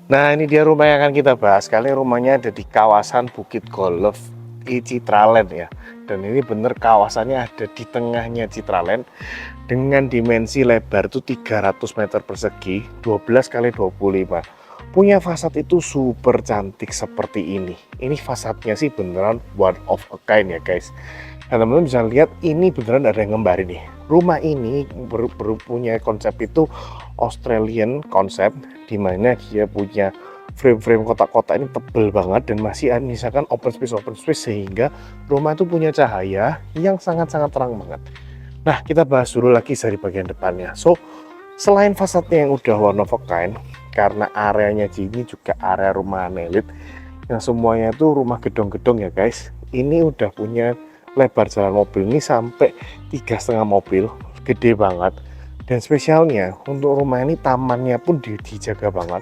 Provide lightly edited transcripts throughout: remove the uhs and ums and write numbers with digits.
Nah, ini dia rumah yang akan kita bahas. Kali rumahnya ada di kawasan Bukit Golf di Citraland ya. Dan ini bener kawasannya ada di tengahnya Citraland dengan dimensi lebar itu 300 meter persegi, 12 kali 25. Punya fasad itu super cantik seperti ini. Ini fasadnya sih beneran one of a kind ya guys. Nah, teman-teman bisa lihat ini beneran ada yang ngembarin nih. Rumah ini punya konsep itu Australian konsep, dimana dia punya frame-frame kotak-kotak ini tebel banget dan masih misalkan open space sehingga rumah itu punya cahaya yang sangat-sangat terang banget. Nah, kita bahas dulu lagi dari bagian depannya. So, selain fasadnya yang udah one of a kind, karena areanya ini juga area rumah elit, yang semuanya itu rumah gedung-gedung ya guys. Ini udah punya lebar jalan mobil ini sampai 3,5 mobil, gede banget. Dan spesialnya untuk rumah ini tamannya pun dijaga banget.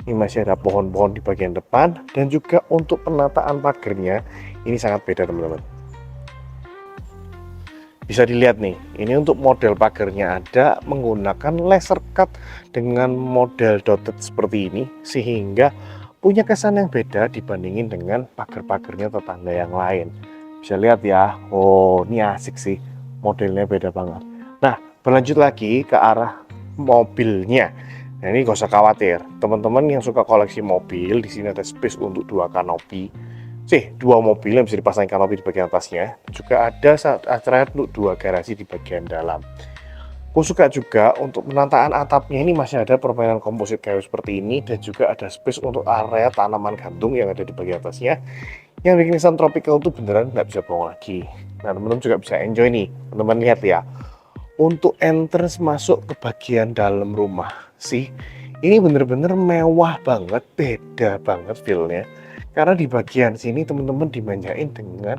Ini masih ada pohon-pohon di bagian depan dan juga untuk penataan pagarnya ini sangat beda teman-teman. Bisa dilihat nih, ini untuk model pagarnya ada menggunakan laser cut dengan model dotted seperti ini sehingga punya kesan yang beda dibandingin dengan pagar-pagarnya tetangga yang lain. Bisa lihat ya, oh ini asik sih, modelnya beda banget. Nah, berlanjut lagi ke arah mobilnya. Nah, ini gak usah khawatir, teman-teman yang suka koleksi mobil, di sini ada space untuk 2 kanopi. 2 mobil yang bisa dipasang kanopi di bagian atasnya. Juga ada acara untuk 2 garasi di bagian dalam. Aku suka juga untuk penataan atapnya ini masih ada permainan komposit kayu seperti ini dan juga ada space untuk area tanaman gantung yang ada di bagian atasnya. Yang bikin kesan tropical itu beneran nggak bisa bohong lagi. Nah, teman-teman juga bisa enjoy nih. Teman-teman lihat ya. Untuk entrance masuk ke bagian dalam rumah sih, ini bener-bener mewah banget, beda banget feel-nya. Karena di bagian sini teman-teman dimanjain dengan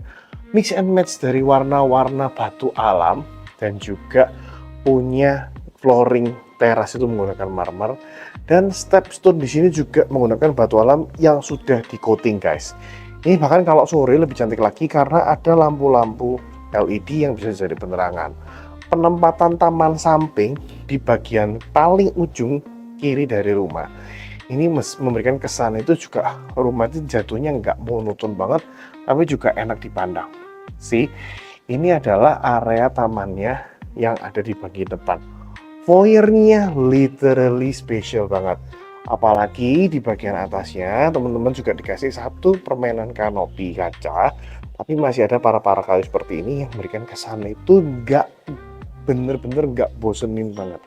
mix and match dari warna-warna batu alam dan juga punya flooring teras itu menggunakan marmer dan stepstone di sini juga menggunakan batu alam yang sudah di coating guys. Ini bahkan kalau sore lebih cantik lagi karena ada lampu-lampu LED yang bisa jadi penerangan. Penempatan taman samping di bagian paling ujung kiri dari rumah. Ini memberikan kesan itu juga rumah itu jatuhnya nggak monoton banget, tapi juga enak dipandang. Ini adalah area tamannya yang ada di bagian depan. Foyernya literally special banget. Apalagi di bagian atasnya, teman-teman juga dikasih satu permainan kanopi kaca, tapi masih ada para kayu seperti ini yang memberikan kesan itu nggak bener-bener nggak bosenin banget.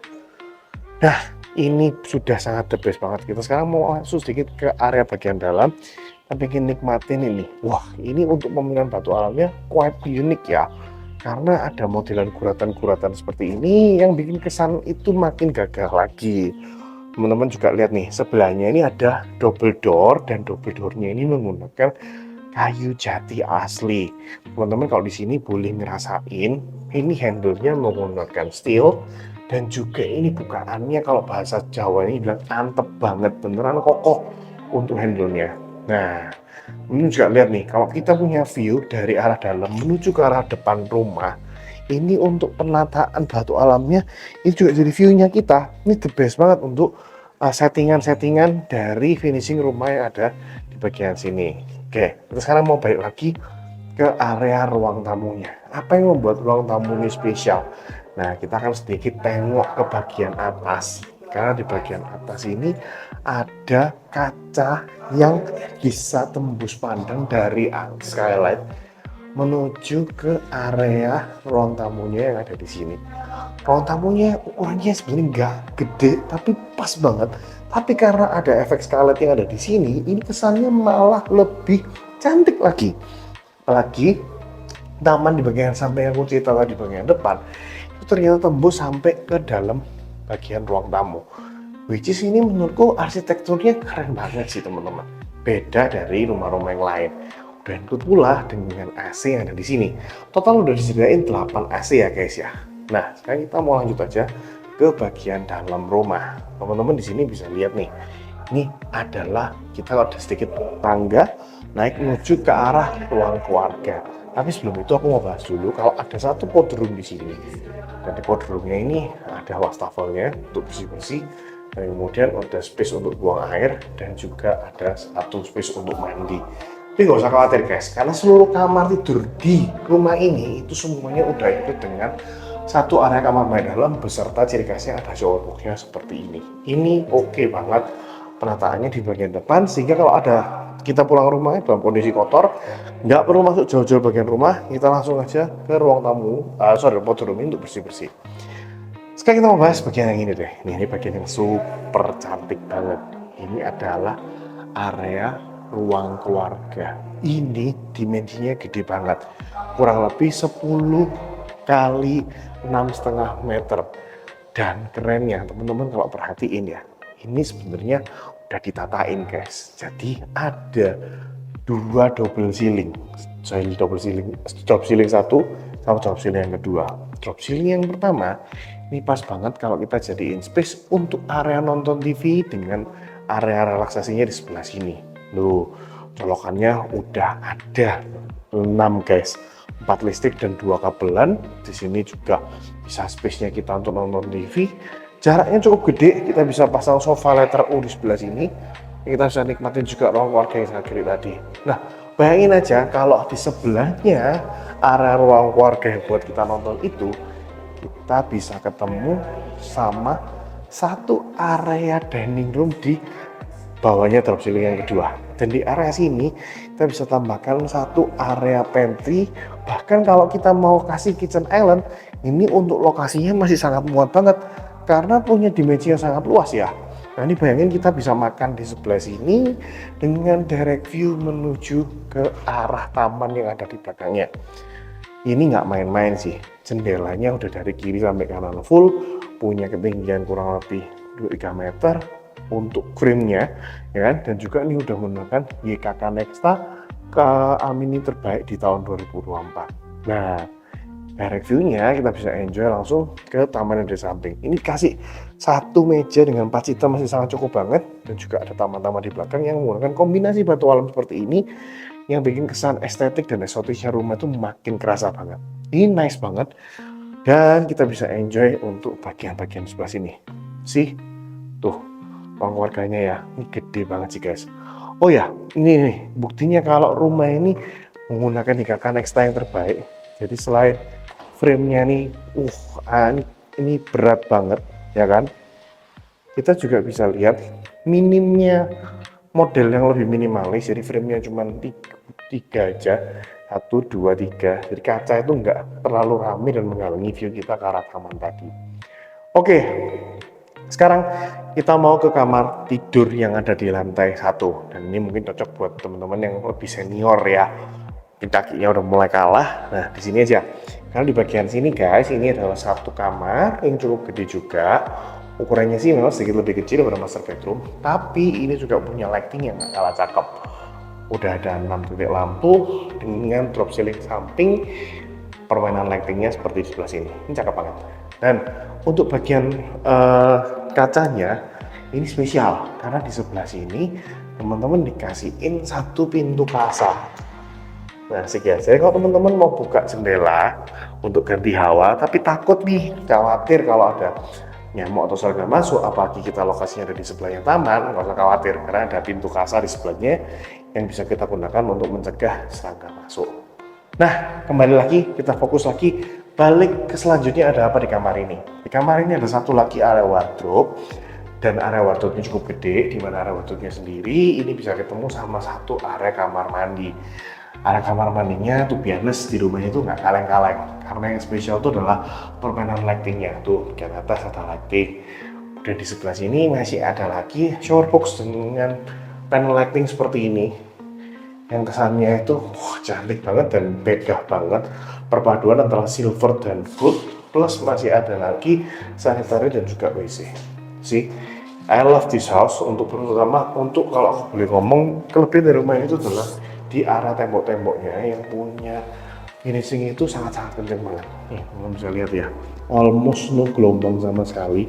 Nah, ini sudah sangat the best banget. Kita sekarang mau langsung sedikit ke area bagian dalam. Kita pengen nikmatin ini. Wah, ini untuk pemilihan batu alamnya quite unik ya. Karena ada modelan guratan-guratan seperti ini yang bikin kesan itu makin gagah lagi. Teman-teman juga lihat nih, sebelahnya ini ada double door dan double doornya ini menggunakan kayu jati asli. Teman-teman kalau di sini boleh ngerasain, ini handle-nya menggunakan steel. Dan juga ini bukaannya kalau bahasa Jawa ini bilang antep banget, beneran kokoh untuk handle-nya. Nah, ini juga lihat nih, kalau kita punya view dari arah dalam menuju ke arah depan rumah, ini untuk penataan batu alamnya, ini juga jadi view-nya kita. Ini the best banget untuk settingan-settingan dari finishing rumah yang ada di bagian sini. Oke, kita sekarang mau balik lagi ke area ruang tamunya. Apa yang membuat ruang tamu ini spesial? Nah, kita akan sedikit tengok ke bagian atas. Karena di bagian atas ini ada kaca yang bisa tembus pandang dari skylight menuju ke area ruang tamunya yang ada di sini. Ruang tamunya ukurannya sebenarnya nggak gede, tapi pas banget. Tapi karena ada efek skylight yang ada di sini, ini kesannya malah lebih cantik lagi. Apalagi taman di bagian samping yang aku cerita tadi di bagian depan itu ternyata tembus sampai ke dalam bagian ruang tamu, which is ini menurutku arsitekturnya keren banget sih teman-teman, beda dari rumah-rumah yang lain. Dan ikut pula dengan AC yang ada di sini. Total udah disediain 8 AC ya guys ya. Nah, sekarang kita mau lanjut aja ke bagian dalam rumah. Teman-teman di sini bisa lihat nih, ini adalah kita ada sedikit tangga naik menuju ke arah ruang keluarga. Tapi sebelum itu aku mau bahas dulu kalau ada satu podroom di sini. Dan di podroomnya ini ada wastafelnya untuk bersih-bersih Dan kemudian ada space untuk buang air dan juga ada satu space untuk mandi. Tapi nggak usah khawatir guys, karena seluruh kamar tidur di rumah ini itu semuanya udah include dengan satu area kamar mandi dalam beserta ciri khasnya ada shower box-nya seperti ini. Ini oke banget penataannya di bagian depan, sehingga kalau ada kita pulang rumah dalam kondisi kotor, nggak perlu masuk jauh-jauh bagian rumah, kita langsung aja ke ruang tamu, powder room untuk bersih-bersih. Sekarang kita mau bahas bagian yang ini deh. Ini bagian yang super cantik banget. Ini adalah area ruang keluarga. Ini dimensinya gede banget. Kurang lebih 10 kali 6,5 meter. Dan kerennya teman-teman kalau perhatiin ya, ini sebenarnya udah ditatain guys. Jadi ada dua double ceiling. Drop ceiling satu sama drop ceiling yang kedua. Drop ceiling yang pertama ini pas banget kalau kita jadiin space untuk area nonton TV dengan area relaksasinya di sebelah sini. Loh, colokannya udah ada 6 guys, 4 listrik dan 2 kabelan. Di sini juga bisa space-nya kita untuk nonton TV. Jaraknya cukup gede, kita bisa pasang sofa letter U di sebelah sini. Kita bisa nikmatin juga ruang keluarga yang saya kiri tadi. Nah, bayangin aja kalau di sebelahnya area ruang keluarga yang buat kita nonton itu, kita bisa ketemu sama satu area dining room di bawahnya drop ceiling yang kedua. Dan di area sini kita bisa tambahkan satu area pantry. Bahkan kalau kita mau kasih kitchen island, ini untuk lokasinya masih sangat muat banget karena punya dimensi yang sangat luas ya. Nah, ini bayangin kita bisa makan di sebelah sini dengan direct view menuju ke arah taman yang ada di belakangnya. Ini nggak main-main sih, jendelanya udah dari kiri sampai kanan full, punya ketinggian kurang lebih 2-3 meter untuk frame-nya, ya kan? Dan juga ini udah menggunakan YKK Nexta ke Amini terbaik di tahun 2024. Nah, direct view-nya kita bisa enjoy langsung ke taman yang di samping. Ini kasih satu meja dengan 4 seater masih sangat cukup banget, dan juga ada taman-taman di belakang yang menggunakan kombinasi batu alam seperti ini yang bikin kesan estetik dan eksotisnya rumah itu makin kerasa banget. Ini nice banget dan kita bisa enjoy untuk bagian-bagian sebelah sini. Sih, tuh ruang keluarganya ya, ini gede banget sih guys. Oh ya, ini nih buktinya kalau rumah ini menggunakan YKK Nexta yang terbaik. Jadi selain frame-nya nih, ini berat banget, ya kan? Kita juga bisa lihat minimnya model yang lebih minimalis, jadi frame-nya cuma 3 aja, 1, 2, 3. Jadi kaca itu nggak terlalu rame dan menghalangi view kita ke arah taman tadi. Oke, sekarang kita mau ke kamar tidur yang ada di lantai 1, dan ini mungkin cocok buat teman-teman yang lebih senior ya. Kakinya udah mulai kalah. Nah, di sini aja. Karena di bagian sini guys, ini adalah satu kamar yang cukup gede juga. Ukurannya sih memang sedikit lebih kecil daripada master bedroom, tapi ini juga punya lighting yang gak kalah cakep. Udah ada 6 titik lampu dengan drop ceiling samping, permainan lightingnya seperti di sebelah sini. Ini cakep banget. Dan untuk bagian kacanya ini spesial karena di sebelah sini teman-teman dikasihin satu pintu kaca. Nah, jadi kalau teman-teman mau buka jendela untuk ganti hawa, tapi takut nih, khawatir kalau ada nyamuk atau serangga masuk, apalagi kita lokasinya ada di sebelahnya taman, nggak usah khawatir karena ada pintu kasar di sebelahnya yang bisa kita gunakan untuk mencegah serangga masuk. Nah, kembali lagi, kita fokus lagi, balik ke selanjutnya ada apa di kamar ini. Di kamar ini ada satu lagi area wardrobe, dan area wardrobe-nya cukup gede, di mana area wardrobe-nya sendiri ini bisa ketemu sama satu area kamar mandi. Area kamar mandinya tuh biasa di rumahnya itu nggak kaleng-kaleng, karena yang spesial itu adalah permainan lightingnya. Tuh di atas ada lighting, dan di sebelah sini masih ada lagi shower box dengan panel lighting seperti ini yang kesannya itu cantik banget dan megah banget, perpaduan antara silver dan gold, plus masih ada lagi sanitary dan juga WC. See, I love this house, untuk terutama untuk kalau aku boleh ngomong, kelebihan dari rumah itu adalah di arah tembok-temboknya yang punya finishing itu sangat-sangat kenceng banget. Nih, kalian bisa lihat ya, almost no gelombang sama sekali.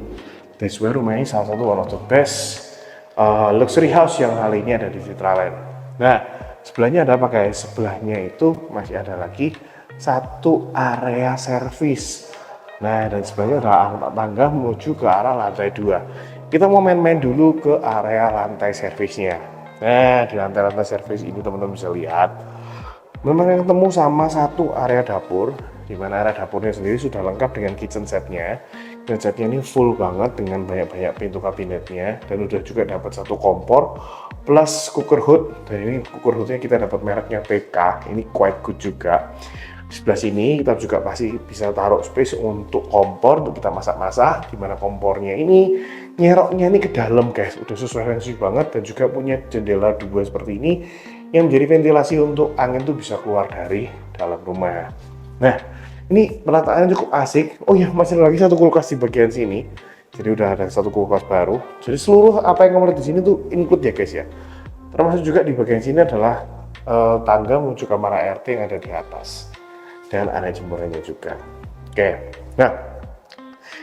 That's why rumah ini salah satu one of the best luxury house yang kali ini ada di Citraland. Nah, sebelahnya ada apa guys? Sebelahnya itu masih ada lagi satu area service. Nah, dan sebelahnya ada tangga menuju ke arah lantai 2. kita mau main-main dulu ke area lantai servisnya. Nah, di lantai servis ini teman-teman bisa lihat memang ketemu sama satu area dapur, di mana area dapurnya sendiri sudah lengkap dengan kitchen setnya. Kitchen setnya ini full banget dengan banyak-banyak pintu kabinetnya, dan udah juga dapat satu kompor plus cooker hood. Dan ini cooker hoodnya kita dapat mereknya TK, ini quite good juga. Di sebelah sini kita juga pasti bisa taruh space untuk kompor untuk kita masak-masak, di mana kompornya ini nyeroknya ini ke dalam guys, udah sesuai fungsi banget, dan juga punya jendela dua seperti ini yang menjadi ventilasi untuk angin tuh bisa keluar dari dalam rumah. Nah, ini penataannya cukup asik. Oh ya, masih ada lagi satu kulkas di bagian sini. Jadi udah ada satu kulkas baru. Jadi seluruh apa yang kamu lihat di sini tuh include ya guys ya. Termasuk juga di bagian sini adalah tangga menuju kamar ART yang ada di atas. Dan area jemurannya juga. Oke, nah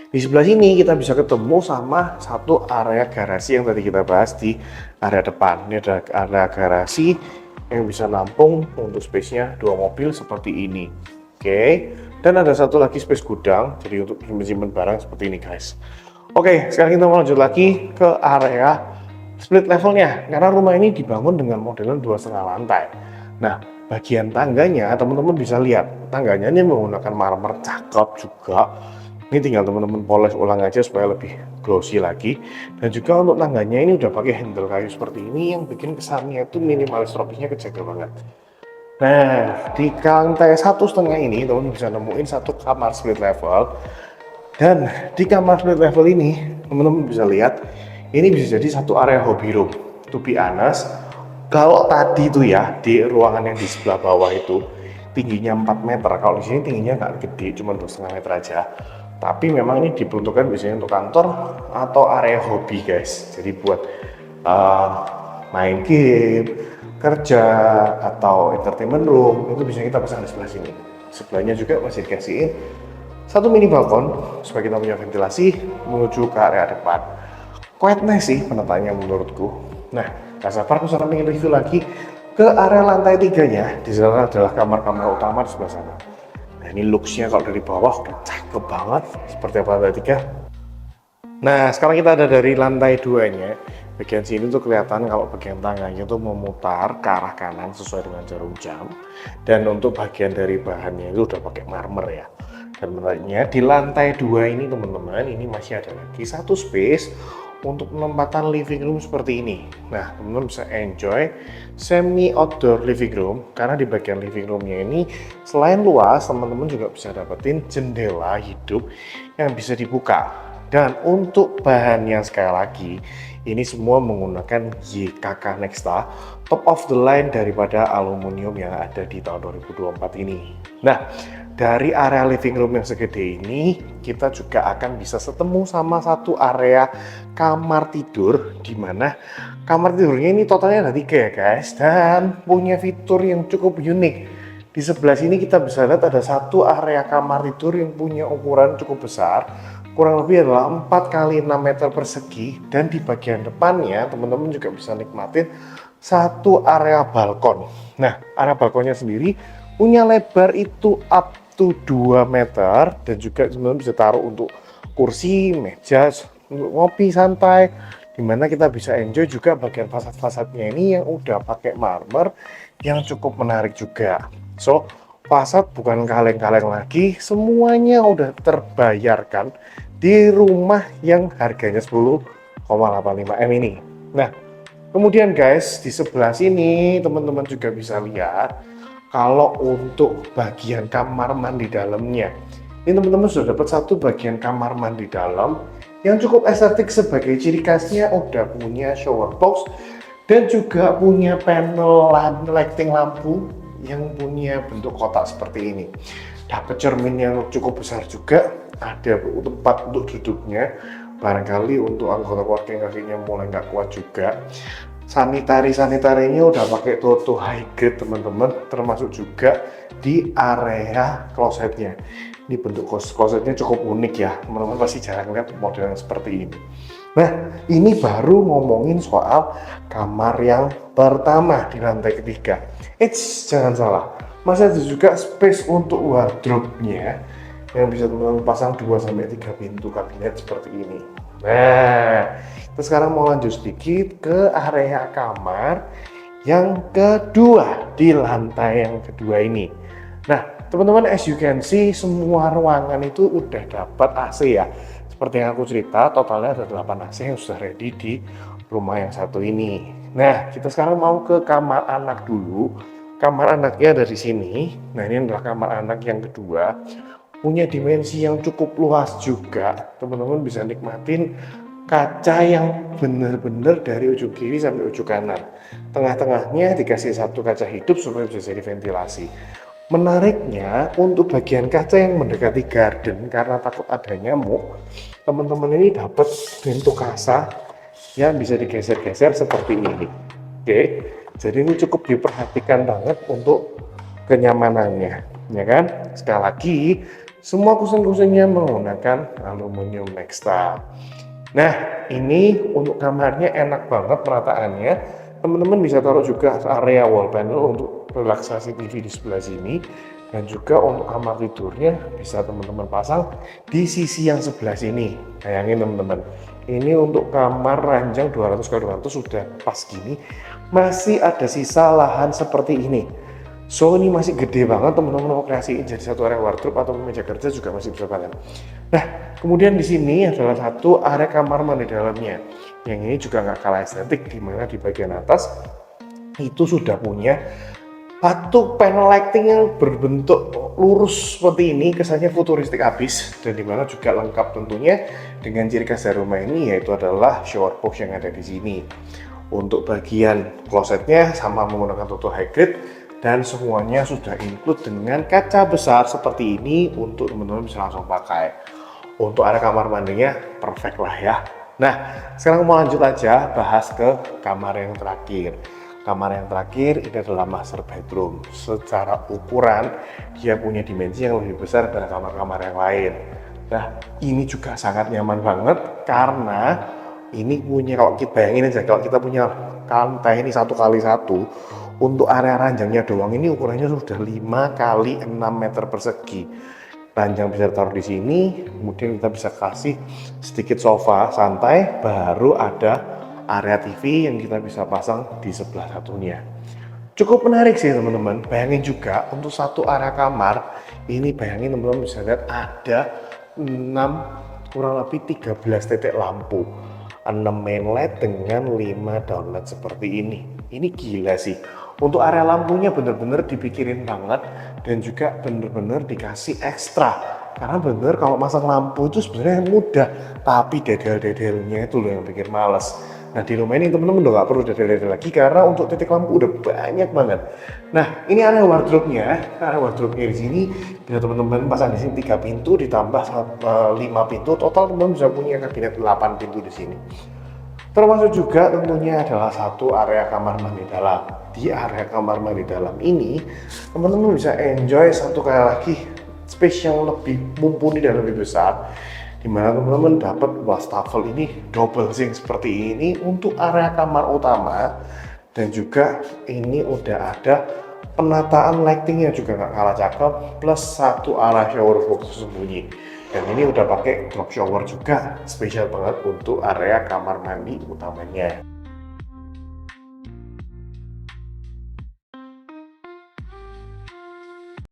di sebelah sini kita bisa ketemu sama satu area garasi yang tadi kita bahas di area depan. Ini ada area garasi yang bisa nampung untuk space-nya 2 mobil seperti ini. Oke, dan ada satu lagi space gudang, jadi untuk simpan barang seperti ini guys. Oke, sekarang kita mau lanjut lagi ke area split levelnya, karena rumah ini dibangun dengan modelan 2,5 lantai. Nah, bagian tangganya teman-teman bisa lihat, tangganya ini menggunakan marmer cakep juga. Ini tinggal teman-teman poles ulang aja supaya lebih glossy lagi. Dan juga untuk tangganya ini udah pakai handle kayu seperti ini yang bikin kesannya itu minimalis tropisnya kejaga banget. Nah, di lantai 1,5 ini teman-teman bisa nemuin satu kamar split level. Dan di kamar split level ini teman-teman bisa lihat ini bisa jadi satu area hobby room. To be honest, kalau tadi itu ya di ruangan yang di sebelah bawah itu tingginya 4 meter, kalau di sini tingginya nggak gede, cuma 2,5 meter aja. Tapi memang ini diperuntukkan biasanya untuk kantor atau area hobi guys. Jadi buat main game, kerja, atau entertainment room, itu bisa kita pasang di sebelah sini. Sebelahnya juga masih dikasihin satu mini balkon supaya kita punya ventilasi menuju ke area depan. Quite nice sih penataannya menurutku. Nah, gak sabar aku sekarang ingin review lagi ke area lantai 3-nya. Di sana adalah kamar-kamar utama di sebelah sana. Nah, ini looks-nya kalau dari bawah udah cakep banget seperti apa lantai 3. Nah, sekarang kita ada dari lantai 2-nya. Bagian sini tuh kelihatan kalau bagian tangganya tuh memutar ke arah kanan sesuai dengan jarum jam. Dan untuk bagian dari bahannya itu udah pakai marmer ya. Dan menariknya di lantai 2 ini teman-teman, ini masih ada lagi satu space untuk penempatan living room seperti ini. Nah, teman-teman bisa enjoy semi outdoor living room, karena di bagian living roomnya ini selain luas, teman-teman juga bisa dapetin jendela hidup yang bisa dibuka. Dan untuk bahannya sekali lagi, ini semua menggunakan YKK Nexta, top of the line daripada aluminium yang ada di tahun 2024 ini. Nah, dari area living room yang segede ini, kita juga akan bisa ketemu sama satu area kamar tidur, di mana kamar tidurnya ini totalnya ada 3 ya guys, dan punya fitur yang cukup unik. Di sebelah sini kita bisa lihat ada satu area kamar tidur yang punya ukuran cukup besar, kurang lebih adalah 4 kali 6 meter persegi, dan di bagian depannya teman-teman juga bisa nikmatin satu area balkon. Nah, area balkonnya sendiri punya lebar itu up to 2 meter, dan juga teman-teman bisa taruh untuk kursi, meja, untuk ngopi santai, dimana kita bisa enjoy juga bagian fasad-fasadnya ini yang udah pakai marmer yang cukup menarik juga. So, fasad bukan kaleng-kaleng lagi, semuanya udah terbayarkan di rumah yang harganya 10,85 M ini. Nah, kemudian guys, di sebelah sini teman-teman juga bisa lihat kalau untuk bagian kamar mandi dalamnya, ini teman-teman sudah dapat satu bagian kamar mandi dalam yang cukup estetik. Sebagai ciri khasnya udah punya shower box dan juga punya panel lighting lampu yang punya bentuk kotak seperti ini. Dapat cermin yang cukup besar juga, ada tempat untuk duduknya, barangkali untuk anggota keluarga yang kakinya mulai nggak kuat juga. Sanitarinya udah pakai Toto high grade teman-teman, termasuk juga di area klosetnya. Ini bentuk klosetnya cukup unik ya, teman-teman pasti jarang lihat model yang seperti ini. Nah, ini baru ngomongin soal kamar yang pertama di lantai ketiga. Jangan salah, masih ada juga space untuk wardrobe-nya yang bisa teman-teman pasang 2-3 pintu kabinet seperti ini. Nah, kita sekarang mau lanjut sedikit ke area kamar yang kedua, di lantai yang kedua ini. Nah, teman-teman, as you can see, semua ruangan itu udah dapat AC ya. Seperti yang aku cerita, totalnya ada 8 AC yang sudah ready di rumah yang satu ini. Nah, kita sekarang mau ke kamar anak dulu. Kamar anaknya ada di sini. Nah, ini adalah kamar anak yang kedua. Punya dimensi yang cukup luas juga. Teman-teman bisa nikmatin kaca yang benar-benar dari ujung kiri sampai ujung kanan. Tengah-tengahnya dikasih satu kaca hidup supaya bisa jadi ventilasi. Menariknya, untuk bagian kaca yang mendekati garden karena takut ada nyamuk, teman-teman ini dapat pintu kaca yang bisa digeser-geser seperti ini. Oke, jadi ini cukup diperhatikan banget untuk kenyamanannya, ya kan? Sekali lagi, semua kusen-kusennya menggunakan aluminium Nexta. Nah, ini untuk kamarnya enak banget perataannya. Teman-teman bisa taruh juga area wall panel untuk relaksasi TV di sebelah sini. Dan juga untuk kamar tidurnya bisa teman-teman pasang di sisi yang sebelah sini. Bayangin teman-teman, ini untuk kamar ranjang 200 x 200 sudah pas gini. Masih ada sisa lahan seperti ini. So ini masih gede banget, teman-teman mau kreasiin jadi satu area wardrobe atau meja kerja juga masih bisa banget. Nah, kemudian di sini adalah satu area kamar mandi dalamnya. Yang ini juga nggak kalah estetik, di mana di bagian atas itu sudah punya batu panel lighting yang berbentuk lurus seperti ini, kesannya futuristik habis, dan dimana juga lengkap tentunya dengan ciri khas dari rumah ini, yaitu adalah shower box yang ada di sini. Untuk bagian klosetnya sama menggunakan tutup high grade, dan semuanya sudah include dengan kaca besar seperti ini untuk teman-teman bisa langsung pakai. Untuk area kamar mandinya perfect lah ya. Nah, sekarang mau lanjut aja bahas ke kamar yang terakhir. Kamar yang terakhir ini adalah master bedroom. Secara ukuran dia punya dimensi yang lebih besar dari kamar-kamar yang lain. Nah, ini juga sangat nyaman banget karena ini punya, kalau kita bayangin aja, kalau kita punya lantai ini 1x1, untuk area ranjangnya doang ini ukurannya sudah 5x6 meter persegi. Ranjang bisa taruh di sini, kemudian kita bisa kasih sedikit sofa santai, baru ada area TV yang kita bisa pasang di sebelah satunya. Cukup menarik sih teman-teman. Bayangin juga untuk satu area kamar ini, bayangin teman-teman bisa lihat ada 6 kurang lebih 13 titik lampu, 6 main LED dengan 5 downlight seperti ini. Ini gila sih. Untuk area lampunya bener-bener dipikirin banget dan juga bener-bener dikasih ekstra. Karena bener kalau masang lampu itu sebenarnya mudah, tapi dedel-dedelnya itu loh yang bikin males. Nah, di rumah ini temen-temen udah gak perlu dedel-dedel lagi karena untuk titik lampu udah banyak banget. Nah, ini area wardrobe-nya. Area wardrobe-nya di sini bisa teman-teman pasang di sini 3 pintu ditambah 5 pintu, total teman-teman bisa punya kabinet 8 pintu di sini. Termasuk juga tentunya adalah satu area kamar mandi dalam. Di area kamar mandi dalam ini, teman-teman bisa enjoy satu kali lagi space yang lebih mumpuni dan lebih besar, di mana teman-teman dapat wastafel ini double sink seperti ini untuk area kamar utama, dan juga ini udah ada penataan lightingnya juga nggak kalah cakep, plus satu area shower box tersembunyi. Dan ini udah pakai drop shower juga, spesial banget untuk area kamar mandi utamanya.